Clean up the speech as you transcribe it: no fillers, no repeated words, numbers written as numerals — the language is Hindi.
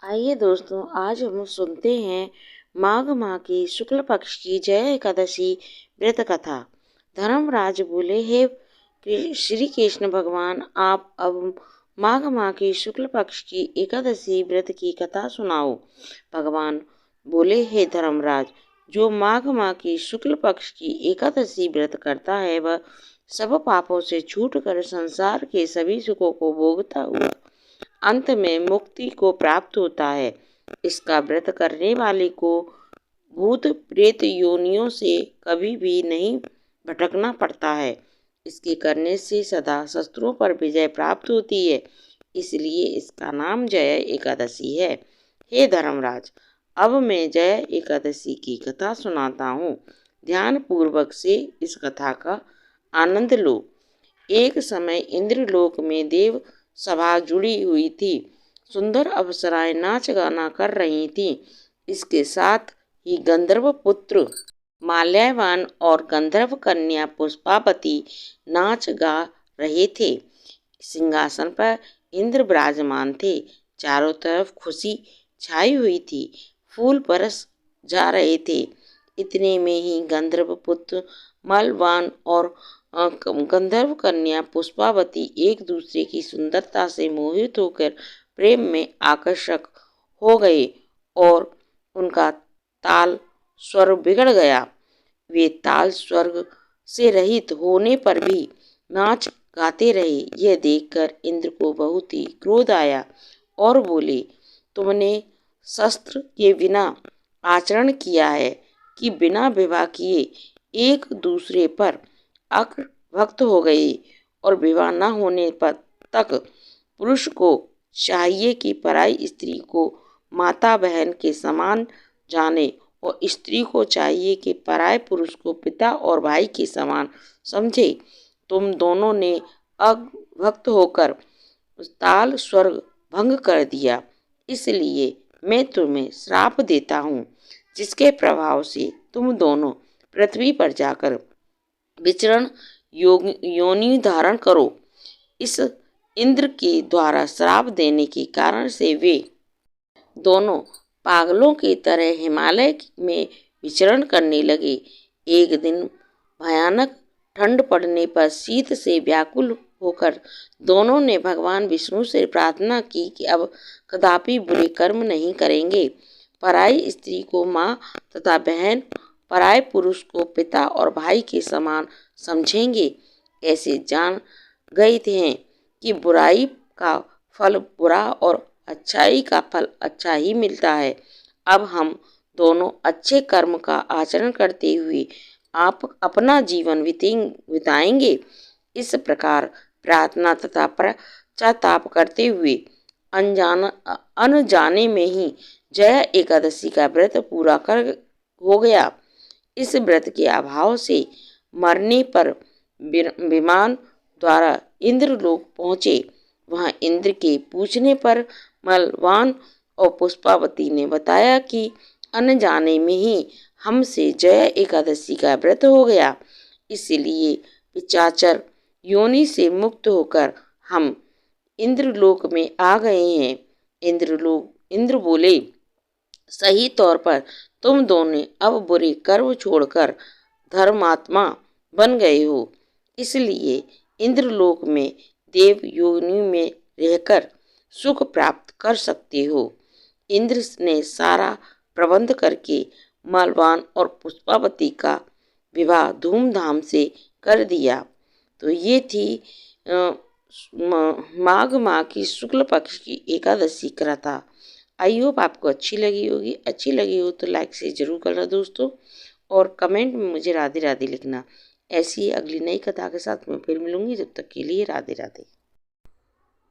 आइए दोस्तों, आज हम सुनते हैं माघ माह की शुक्ल पक्ष की जया एकादशी व्रत कथा। धर्मराज बोले, हे श्री कृष्ण भगवान, आप अब माघ माह की शुक्ल पक्ष की एकादशी व्रत की कथा सुनाओ। भगवान बोले, हे धर्मराज, जो माघ माह की शुक्ल पक्ष की एकादशी व्रत करता है वह सब पापों से छूटकर संसार के सभी सुखों को भोगता हुआ अंत में मुक्ति को प्राप्त होता है। इसका व्रत करने वाले को भूत प्रेत योनियों से कभी भी नहीं भटकना पड़ता है। इसके करने से सदा शत्रुओं पर विजय प्राप्त होती है, इसलिए इसका नाम जया एकादशी है। हे धर्मराज, अब मैं जया एकादशी की कथा सुनाता हूँ। ध्यान पूर्वक से इस कथा का आनंद लो। एक समय इंद्रलोक में देव सभा जुड़ी हुई थी। सुंदर अप्सराएं नाच गाना कर रही थीं। इसके साथ ही गंधर्व पुत्र माल्यावान और गंधर्व कन्या पुष्पावती नाच गा रहे थे। सिंहासन पर इंद्र विराजमान थे। चारों तरफ खुशी छाई हुई थी। फूल बरस जा रहे थे। इतने में ही गंधर्व पुत्र माल्यवान और गंधर्व कन्या पुष्पावती एक दूसरे की सुंदरता से मोहित होकर प्रेम में आकर्षक हो गए और उनका ताल स्वर बिगड़ गया। वे ताल स्वर से रहित होने पर भी नाच गाते रहे। यह देखकर इंद्र को बहुत ही क्रोध आया और बोले, तुमने शस्त्र के बिना आचरण किया है कि बिना विवाह किए एक दूसरे पर भक्त हो गए, और विवाह न होने पर तक पुरुष को चाहिए कि पराई स्त्री को माता बहन के समान जाने और स्त्री को चाहिए कि पराये पुरुष को पिता और भाई के समान समझे। तुम दोनों ने अभक्त होकर ताल स्वर भंग कर दिया, इसलिए मैं तुम्हें श्राप देता हूँ, जिसके प्रभाव से तुम दोनों पृथ्वी पर जाकर विचरण योनि धारण करो। इस इंद्र के द्वारा श्राप देने के कारण से वे दोनों पागलों की तरह हिमालय में विचरण करने लगे। एक दिन भयानक ठंड पड़ने पर शीत से व्याकुल होकर दोनों ने भगवान विष्णु से प्रार्थना की कि अब कदापि बुरे कर्म नहीं करेंगे। पराई स्त्री को माँ तथा बहन, पराये पुरुष को पिता और भाई के समान समझेंगे। ऐसे जान गए थे कि बुराई का फल बुरा और अच्छाई का फल अच्छा ही मिलता है। अब हम दोनों अच्छे कर्म का आचरण करते हुए आप अपना जीवन बिताएंगे। इस प्रकार प्रार्थना तथा पश्चाताप करते हुए अनजाने में ही जया एकादशी का व्रत पूरा कर हो गया। इस व्रत के अभाव से मरने पर विमान द्वारा इंद्रलोक पहुँचे। वहाँ इंद्र के पूछने पर माल्यवान और पुष्पावती ने बताया कि अनजाने में ही हमसे जया एकादशी का व्रत हो गया, इसलिए पिशाचर योनि से मुक्त होकर हम इंद्रलोक में आ गए हैं। इंद्र बोले, सही तौर पर तुम दोनों अब बुरे कर्म छोड़कर धर्मात्मा बन गए हो, इसलिए इंद्रलोक में देव योनि में रहकर सुख प्राप्त कर सकते हो। इंद्र ने सारा प्रबंध करके माल्यवान और पुष्पावती का विवाह धूमधाम से कर दिया। तो ये थी माघ माह की शुक्ल पक्ष की एकादशी कथा। आई होप आपको अच्छी लगी होगी। अच्छी लगी हो तो लाइक से ज़रूर करना दोस्तों, और कमेंट में मुझे राधे राधे लिखना। ऐसी अगली नई कथा के साथ मैं फिर मिलूंगी। जब तक के लिए राधे राधे।